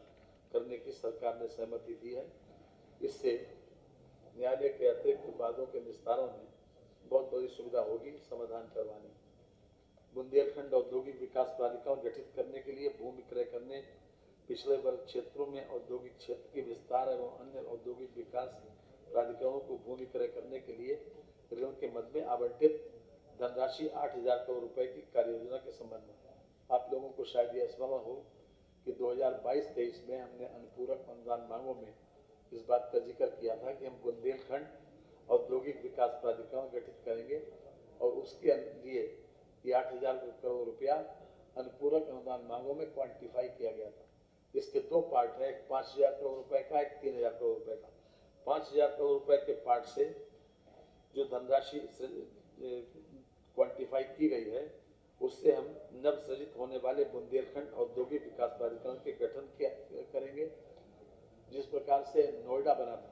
करने की सरकार ने सहमति दी है। इससे न्यायालय के अतिरिक्त विवादों के निस्तारण में बहुत बड़ी सुविधा होगी समाधान करवाने। बुंदेलखंड औद्योगिक विकास प्राधिकरण गठित करने के लिए भूमि क्रय करने, पिछड़े वर्ग क्षेत्रों में औद्योगिक क्षेत्र के विस्तार एवं अन्य औद्योगिक विकास प्राधिकरणों को भूमि क्रय करने के लिए ऋण के मद में आवंटित धनराशि 8,000 करोड़ रुपए की कार्य योजना के संबंध में आप लोगों को शायद यह स्मरण हो कि 2022-23 में हमने अनुपूरक अनुदान मांगों में इस बात का जिक्र किया था कि हम बुंदेलखंड औद्योगिक विकास प्राधिकरण गठित करेंगे और उसके लिए ये 8,000 करोड़ रुपया अनुपूरक अनुदान मांगों में क्वांटिफाई किया गया था। इसके दो पार्ट है, एक 5,000 करोड़ रुपए का, एक 3,000 करोड़ रुपए का। 5,000 करोड़ रुपए के पार्ट से जो धनराशि क्वांटिफाई की गई है, उससे हम नव सृजित होने वाले बुंदेलखंड औद्योगिक विकास प्राधिकरण के गठन करेंगे। जिस प्रकार से नोएडा बना था,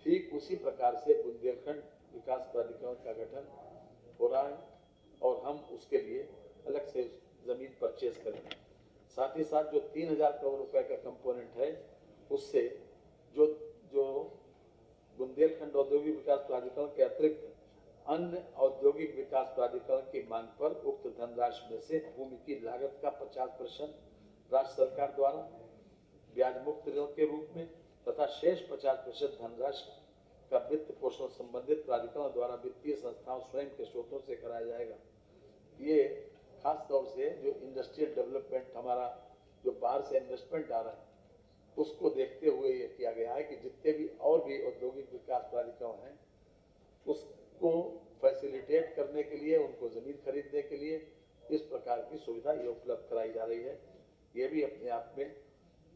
ठीक उसी प्रकार से बुंदेलखंड विकास प्राधिकरण का गठन हो रहा है और हम उसके लिए अलग से जमीन परचेज करेंगे। साथ ही साथ जो 3,000 करोड़ रुपए का कंपोनेंट है, उससे जो बुंदेलखंड औद्योगिक विकास प्राधिकरण के अतिरिक्त अन्य औद्योगिक विकास प्राधिकरण की मांग पर उक्त धनराशि में से भूमि की लागत का 50% राज्य सरकार द्वारा ब्याज मुक्त ऋण के रूप में तथा शेष 50% धनराशि का वित्त पोषण संबंधित प्राधिकरण द्वारा वित्तीय संस्थाओं स्वयं के स्रोतों से कराया जाएगा। ये खास तौर से जो इंडस्ट्रियल डेवलपमेंट हमारा जो बाहर से इन्वेस्टमेंट आ रहा है, उसको देखते हुए ये किया गया है कि जितने भी और भी औद्योगिक विकास प्राधिकरण हैं, उसको फैसिलिटेट करने के लिए, उनको जमीन खरीदने के लिए इस प्रकार की सुविधा ये उपलब्ध कराई जा रही है। ये भी अपने आप में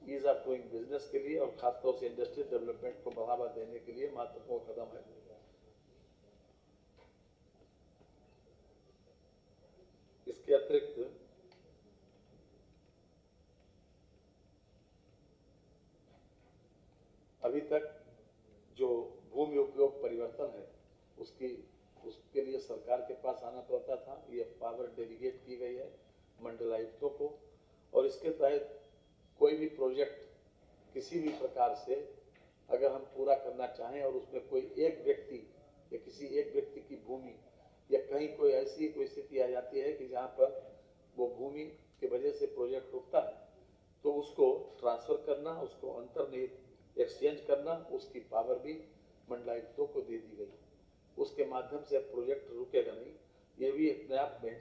ईज ऑफ डूइंग बिजनेस के लिए और खासतौर से इंडस्ट्रियल डेवलपमेंट को बढ़ावा देने के लिए महत्वपूर्ण कदम है। इसके अतिरिक्त अभी तक जो भूमि उपयोग परिवर्तन है, उसके लिए सरकार के पास आना पड़ता था। ये पावर डेलीगेट की गई है मंडलायुक्तों को और इसके तहत कोई भी प्रोजेक्ट किसी भी प्रकार से अगर हम पूरा करना चाहें और उसमें कोई एक व्यक्ति या किसी एक व्यक्ति की भूमि या कहीं कोई ऐसी कोई स्थिति आ जाती है कि जहाँ पर वो भूमि की वजह से प्रोजेक्ट रुकता है, तो उसको ट्रांसफर करना, उसको अंतर्निहित एक्सचेंज करना, उसकी पावर भी मंडलायुक्तों को दे दी गई। उसके माध्यम से प्रोजेक्ट रुकेगा नहीं। ये भी अपने आप में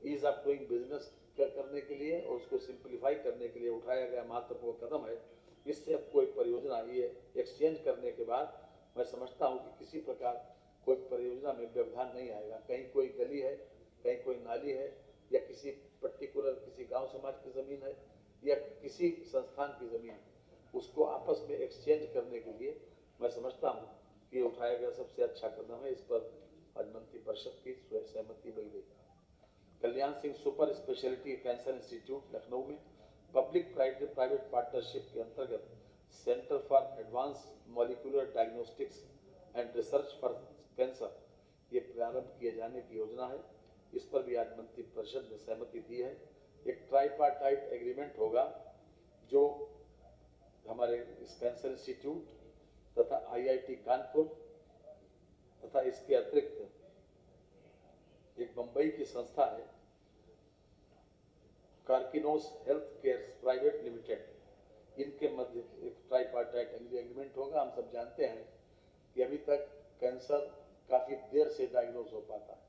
ईज ऑफ डूइंग बिजनेस करने के लिए और उसको सिंप्लीफाई करने के लिए उठाया गया महत्वपूर्ण कदम है। इससे अब कोई परियोजना ये एक्सचेंज करने के बाद मैं समझता हूँ कि किसी प्रकार कोई परियोजना में व्यवधान नहीं आएगा। कहीं कोई गली है, कहीं कोई नाली है या किसी पर्टिकुलर किसी गांव समाज की जमीन है या किसी संस्थान की जमीन है, उसको आपस में एक्सचेंज करने के लिए मैं समझता हूँ कि उठाया गया सबसे अच्छा कदम है। इस पर आज मंत्रिपरिषद की सहमति मिल गई। Kalyan Singh super speciality cancer institute Lucknow में पब्लिक प्राइवेट पार्टनरशिप के अंतर्गत centre for advance molecular diagnostics and research for cancer ये प्रारंभ किए जाने की योजना है। इस पर भी आज मंत्रिपरिषद ने सहमति दी है। एक ट्राइपार्टाइट एग्रीमेंट होगा जो हमारे इस कैंसर इंस्टीट्यूट तथा IIT कानपुर तथा इसके अतिरिक्त एक बंबई की संस्था है Karkinos health care private limited, इनके मध्य एक ट्राइपार्टाइट एग्रीमेंट होगा। हम सब जानते हैं कि अभी तक कैंसर काफी देर से डायग्नोज हो पाता है,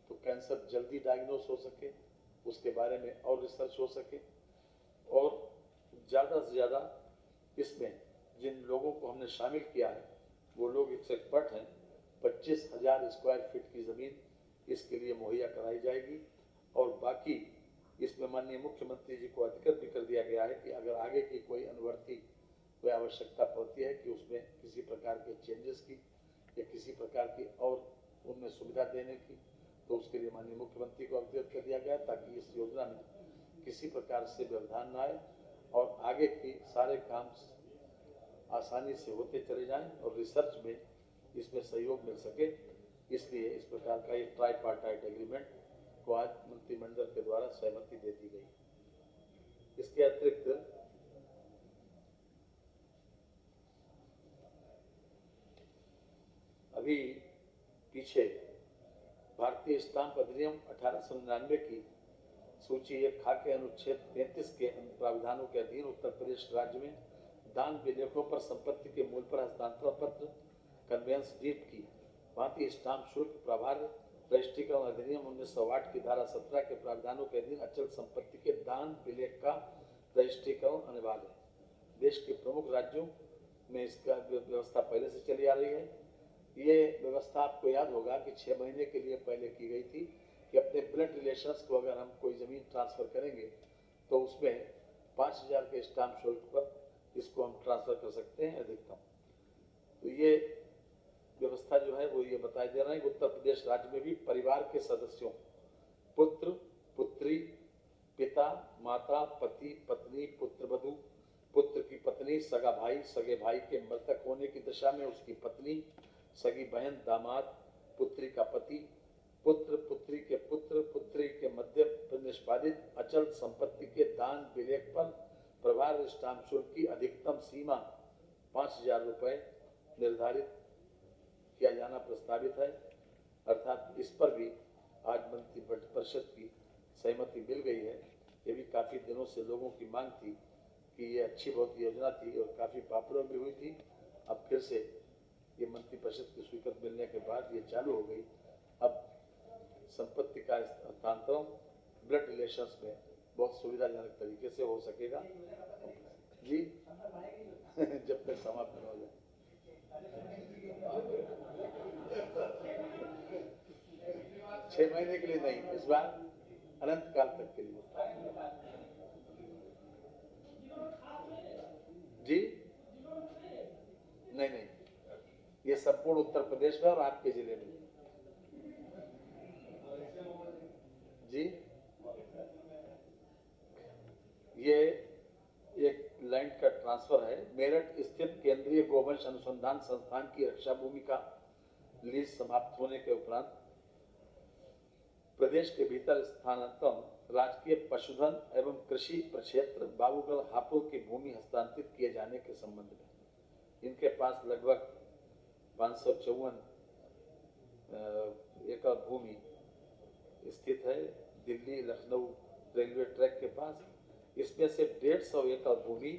तो कैंसर जल्दी डायग्नोज हो सके, उसके बारे में और रिसर्च हो सके, और ज़्यादा से ज़्यादा इसमें जिन लोगों को हमने शामिल किया है वो लोग एक्सपर्ट हैं। 25,000 स्क्वायर फीट की ज़मीन इसके लिए मुहैया कराई जाएगी, और बाकी इसमें माननीय मुख्यमंत्री जी को अधिकृत भी कर दिया गया है कि अगर आगे की कोई अनुवर्ती कोई आवश्यकता पड़ती है कि उसमें किसी प्रकार के चेंजेस की या किसी प्रकार की और उनमें सुविधा देने की, तो उसके लिए माननीय मुख्यमंत्री को अवगत कर दिया गया, ताकि इस योजना में किसी प्रकार से व्यवधान न आए और आगे के सारे काम आसानी से होते चले जाएं और रिसर्च में इसमें सहयोग मिल सके। इसलिए इस प्रकार का एक ट्राइपार्टाइट एग्रीमेंट को आज मंत्रिमंडल के द्वारा सहमति दे दी गई। इसके अतिरिक्त अभी पीछे भारतीय स्टाम्प अधिनियम 1899 की सूची 1 खा के अनुच्छेद 33 के प्रावधानों के अधीन उत्तर प्रदेश राज्य में दान विधेयकों पर संपत्ति के मूल पर हस्तांतरण पत्र कन्वेंस डीड की भांति स्टाम्प शुल्क प्रभार रजिस्ट्रीकरण अधिनियम 1908 की धारा 17 के प्रावधानों के अधीन अचल संपत्ति के दान विलेख का रजिस्ट्रीकरण अनिवार्य है। देश के प्रमुख राज्यों में इसका व्यवस्था पहले से चली आ रही है। ये व्यवस्था आपको याद होगा कि 6 महीने के लिए पहले की गई थी कि अपने ब्लड रिलेशंस को अगर हम कोई ज़मीन ट्रांसफ़र करेंगे तो उसमें 5,000 के स्टाम्प शुल्क पर इसको हम ट्रांसफ़र कर सकते हैं अधिकतम। तो ये व्यवस्था जो है वो ये बताई दे रहे हैं कि उत्तर प्रदेश राज्य में भी परिवार के सदस्यों पुत्र पुत्री पिता माता पति पत्नी पुत्रवधू पुत्र की पत्नी सगा भाई सगे भाई के मृतक होने की दशा में उसकी पत्नी सगी बहन दामाद पुत्री का पति पुत्र पुत्री के पुत्र पुत्री के मध्य निष्पादित अचल संपत्ति के दान विलेख पर प्रभार स्टाम्प शुल्क की अधिकतम सीमा 5,000 रुपये निर्धारित किया जाना प्रस्तावित है। अर्थात इस पर भी आज मंत्रिपरिषद की सहमति मिल गई है। ये भी काफ़ी दिनों से लोगों की मांग थी कि ये अच्छी बहुत योजना थी और काफ़ी पॉपुलर भी हुई थी। अब फिर से ये मंत्रिपरिषद की स्वीकृति मिलने के बाद ये चालू हो गई। अब संपत्ति का हस्तांतरण ब्लड रिलेशंस में बहुत सुविधाजनक तरीके से हो सकेगा जी जब तक समाप्त न हो जाए। 6 महीने के लिए नहीं, इस बार अनंत काल तक के लिए जी नहीं, ये संपूर्ण उत्तर प्रदेश में और आपके जिले में जी। ये एक लैंड का ट्रांसफर है। मेरठ स्थित केंद्रीय गोवंश अनुसंधान संस्थान की रक्षा भूमि का लीज समाप्त होने के उपरांत प्रदेश के भीतर स्थानांतरण राजकीय पशुधन एवं कृषि प्रक्षेत्र बाबूगढ़ हापुड़ की भूमि हस्तांतरित किए जाने के संबंध में इनके पास लगभग 554 एकड़ भूमि स्थित है दिल्ली लखनऊ रेलवे ट्रैक के पास। इसमें से 150 एकड़ भूमि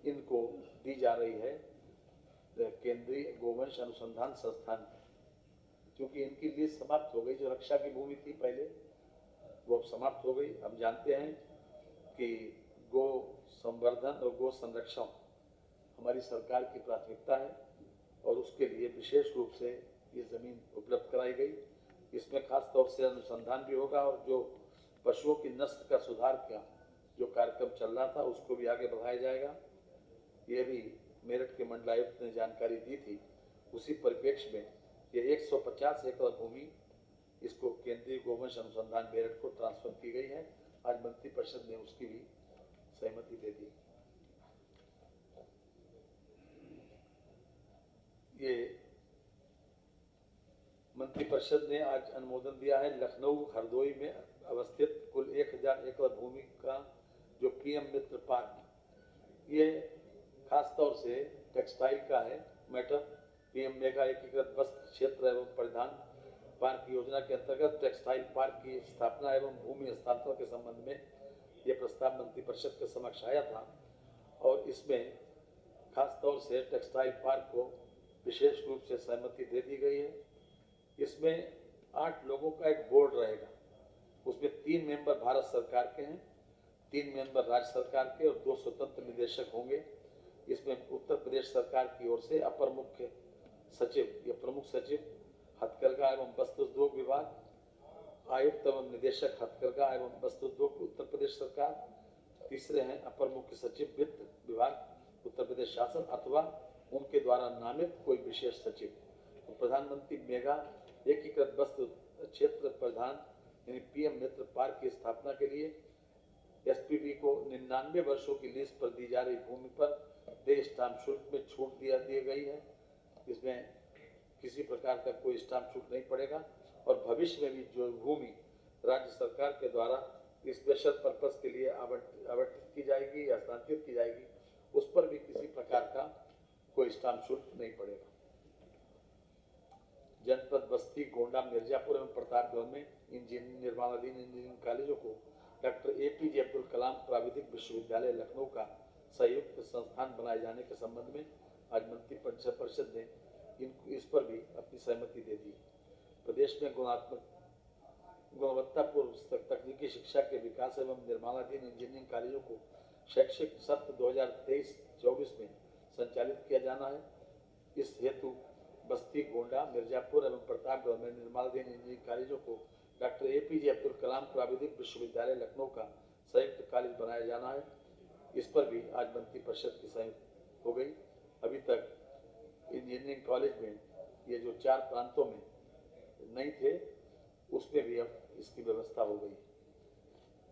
इनको दी जा रही है केंद्रीय गोवंश अनुसंधान संस्थान, क्योंकि इनकी लीज समाप्त हो गई। जो रक्षा की भूमि थी पहले वो अब समाप्त हो गई। हम जानते हैं कि गो संवर्धन और गो संरक्षण हमारी सरकार की प्राथमिकता है और उसके लिए विशेष रूप से ये जमीन उपलब्ध कराई गई। इसमें खास तौर से अनुसंधान भी होगा और जो पशुओं की नस्ल का सुधार का जो कार्यक्रम चल रहा था उसको भी आगे बढ़ाया जाएगा। ये भी मेरठ के मंडलायुक्त ने जानकारी दी थी। उसी परिप्रेक्ष्य में ये 150 एकड़ भूमि इसको केंद्रीय गोवंश अनुसंधान मेरठ को ट्रांसफर की गई है। आज मंत्रिपरिषद ने उसकी भी सहमति दे दी। ये मंत्रिपरिषद ने आज अनुमोदन दिया है लखनऊ हरदोई में अवस्थित कुल 1000 एकड़ भूमि का जो पीएम मित्र पार्क, ये खास तौर से टेक्सटाइल का है मैटर। पीएम मेगा एकीकृत वस्त्र क्षेत्र एवं परिधान पार्क योजना के अंतर्गत टेक्सटाइल पार्क की स्थापना एवं भूमि हस्तांतरण के संबंध में यह प्रस्ताव मंत्रिपरिषद के समक्ष आया था और इसमें खास तौर से टेक्सटाइल पार्क को विशेष रूप से सहमति दे दी गई है। इसमें 8 लोगों का एक बोर्ड रहेगा, उसमें 3 मेंबर भारत सरकार के हैं, 3 मेंबर राज्य सरकार के और 2 स्वतंत्र निदेशक होंगे। इसमें उत्तर प्रदेश सरकार की ओर से अपर मुख्य सचिव या प्रमुख सचिव हथकरघा एवं वस्त्र उद्योग विभाग, आयुक्त एवं निदेशक हथकरघा एवं वस्त्र उद्योग उत्तर प्रदेश सरकार, तीसरे हैं अपर मुख्य सचिव वित्त विभाग उत्तर प्रदेश शासन अथवा उनके द्वारा नामित कोई विशेष सचिव। तो प्रधानमंत्री मेगा एकीकृत वस्त्र क्षेत्र प्रधान यानी पीएम मित्र पार्क की स्थापना के लिए एसपीवी को 99 वर्षों की लीज पर दी जा रही भूमि पर देय स्टाम्प शुल्क में छूट दी गई है। इसमें किसी प्रकार का कोई स्टाम्प शुल्क नहीं पड़ेगा और भविष्य में भी जो भूमि राज्य सरकार के द्वारा स्पेशल पर्पस के लिए आवंटित की जाएगी या हस्तांतरित की जाएगी, उस पर भी किसी प्रकार का कोई स्टाम्प शुल्क नहीं पड़ेगा। जनपद बस्ती, गोंडा, मिर्जापुर एवं प्रतापगढ़ में निर्माणाधीन इंजीनियरिंग कॉलेजों को डॉक्टर एपीजे अब्दुल कलाम प्राविधिक विश्वविद्यालय लखनऊ का संयुक्त संस्थान बनाए जाने के संबंध में आज मंत्रिपरिषद ने इस पर भी अपनी सहमति दे दी। प्रदेश में गुणवत्तापूर्ण तकनीकी शिक्षा के विकास एवं निर्माणाधीन इंजीनियरिंग कॉलेजों को शैक्षिक सत्र 2023-24 में संचालित किया जाना है। इस हेतु बस्ती, गोंडा, मिर्जापुर एवं प्रतापगढ़ में निर्माणाधीन इंजीनियरिंग कॉलेजों को डॉक्टर एपीजे अब्दुल कलाम प्राविधिक विश्वविद्यालय लखनऊ का संयुक्त कॉलेज बनाया जाना है। इस पर भी आज मंत्रिपरिषद की सहमति हो गई। अभी तक इंजीनियरिंग कॉलेज में ये जो 4 प्रांतों में नहीं थे, उसमें भी अब इसकी व्यवस्था हो गई।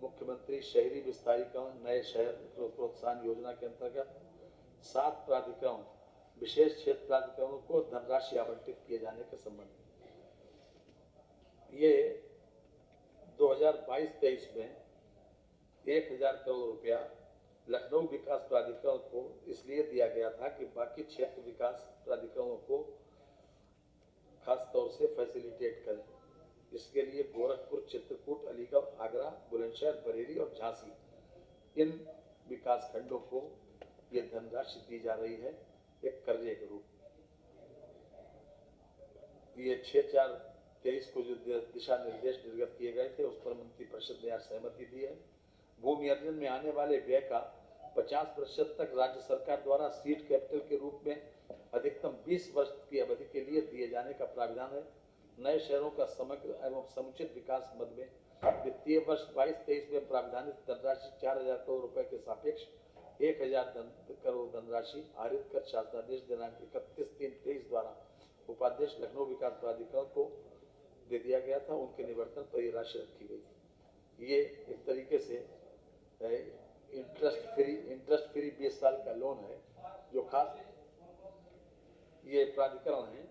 मुख्यमंत्री शहरी विस्तारीकरण नए शहर प्रोत्साहन योजना के अंतर्गत 7 प्राधिकरण विशेष क्षेत्र प्राधिकरणों को धनराशि आवंटित किए जाने के संबंध में ये 2022-23 में 1000 करोड़ रुपया लखनऊ विकास प्राधिकरण को इसलिए दिया गया था कि बाकी क्षेत्र विकास प्राधिकरणों को खास तौर से फैसिलिटेट करें। इसके लिए गोरखपुर, चित्रकूट, अलीगढ़, आगरा, बुलंदशहर, बरेली और झांसी इन विकास खंडों को ये धनराशि दी जा रही है एक कर्जे के रूप में। ये 6/4/23 को जो दिशा निर्देश निर्गत किए गए थे, उस पर मंत्रिपरिषद ने आज सहमति दी है। भूमि अर्जन में आने वाले व्यय का 50% तक राज्य सरकार द्वारा सीड कैपिटल के रूप में अधिकतम 20 वर्ष की अवधि के लिए दिए जाने का प्रावधान है। नए शहरों का समग्र एवं समुचित विकास मद में वित्तीय वर्ष 22-23 में प्रावधानित धनराशि 4000 करोड़ रुपए के सापेक्ष 1000 करोड़ धनराशि आरित कर शासनादेश दिनांक 31/3/23 द्वारा उपाध्यक्ष लखनऊ विकास प्राधिकरण को दे दिया गया था। उनके निवर्तन पर यह राशि रखी गई। ये एक तरीके से इंटरेस्ट फ्री 20 साल का लोन है जो खास ये प्राधिकरण है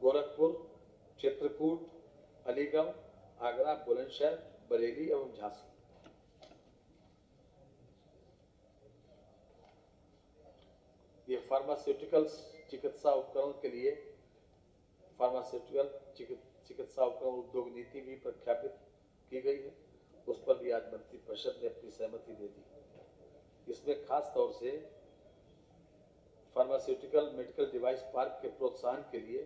गोरखपुर, चित्रकूट, अलीगढ़, आगरा, बुलंदशहर, बरेली एवं झांसी। ये फार्मास्यूटिकल्स चिकित्सा उपकरण के लिए फार्मास्यूटिकल चिकित्सा उपकरण उद्योग नीति भी प्रख्यापित की गई है। उस पर भी आज मंत्रिपरिषद ने अपनी सहमति दे दी। इसमें खास तौर से फार्मास्यूटिकल मेडिकल डिवाइस पार्क के प्रोत्साहन के लिए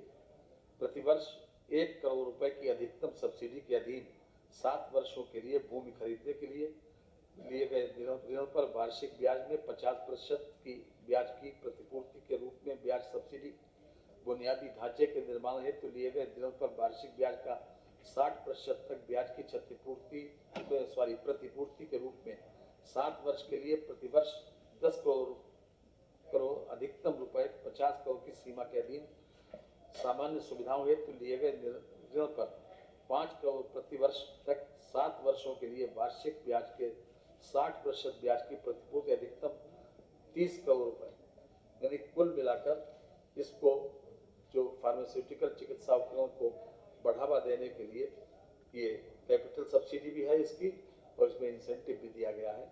प्रतिवर्ष 1 करोड़ रुपए की अधिकतम सब्सिडी के अधीन 7 वर्षों के लिए भूमि खरीदने के लिए लिए गए ऋण पर वार्षिक ब्याज में 50% की ब्याज की प्रतिपूर्ति के रूप में ब्याज सब्सिडी, बुनियादी ढांचे के निर्माण हेतु लिए गए ऋण पर वार्षिक ब्याज का 60% तक ब्याज की प्रतिपूर्ति के रूप में 7 वर्ष के लिए प्रतिवर्ष 10 करोड़ अधिकतम रुपए 50 करोड़ की सीमा के अधीन सामान्य सुविधाओं हेतु लिए गए ऋण पर 5 करोड़ प्रतिवर्ष तक 7 वर्षों के लिए वार्षिक ब्याज के 60% ब्याज की प्रतिपूर्ति अधिकतम 30 करोड़ रुपए, यानी कुल मिलाकर इसको जो फार्मास्यूटिकल चिकित्सा उपकरण को बढ़ावा देने के लिए ये कैपिटल सब्सिडी भी है इसकी और इसमें इंसेंटिव भी दिया गया है।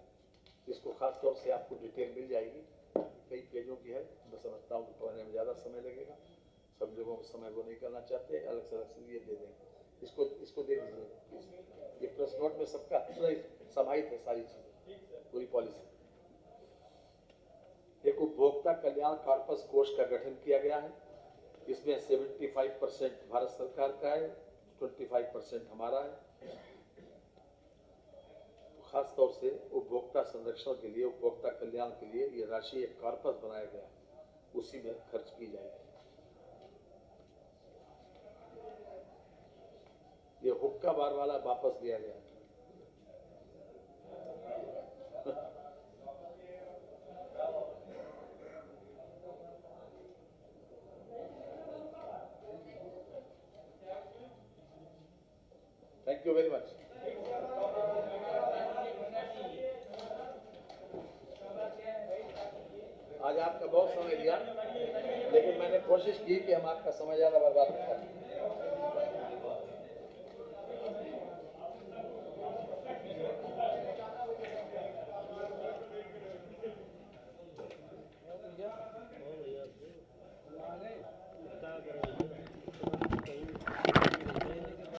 इसको खास तौर से आपको डिटेल मिल जाएगी, कई पेजों की है, मैं समझता हूँ कि पढ़ने में ज़्यादा समय लगेगा। सब जगहों में समय वो नहीं करना चाहते, अलग से ये दे देंगे। इसको दे दीजिए। ये प्रेस नोट में सबका समाहित है सारी चीजें, पूरी पॉलिसी। एक उपभोक्ता कल्याण कॉर्पस कोष का गठन किया गया है। इसमें 75% भारत सरकार का है, 25% हमारा है। खास तौर से उपभोक्ता संरक्षण के लिए, उपभोक्ता कल्याण के लिए ये राशि एक कॉर्पस बनाया गया है, उसी में खर्च की जाएगी। ये हुक्का बार वाला वापस लिया गया। Thank you very much. आज आपका बहुत समय लिया, लेकिन मैंने कोशिश की कि हम आपका समय ज्यादा बर्बाद न करें।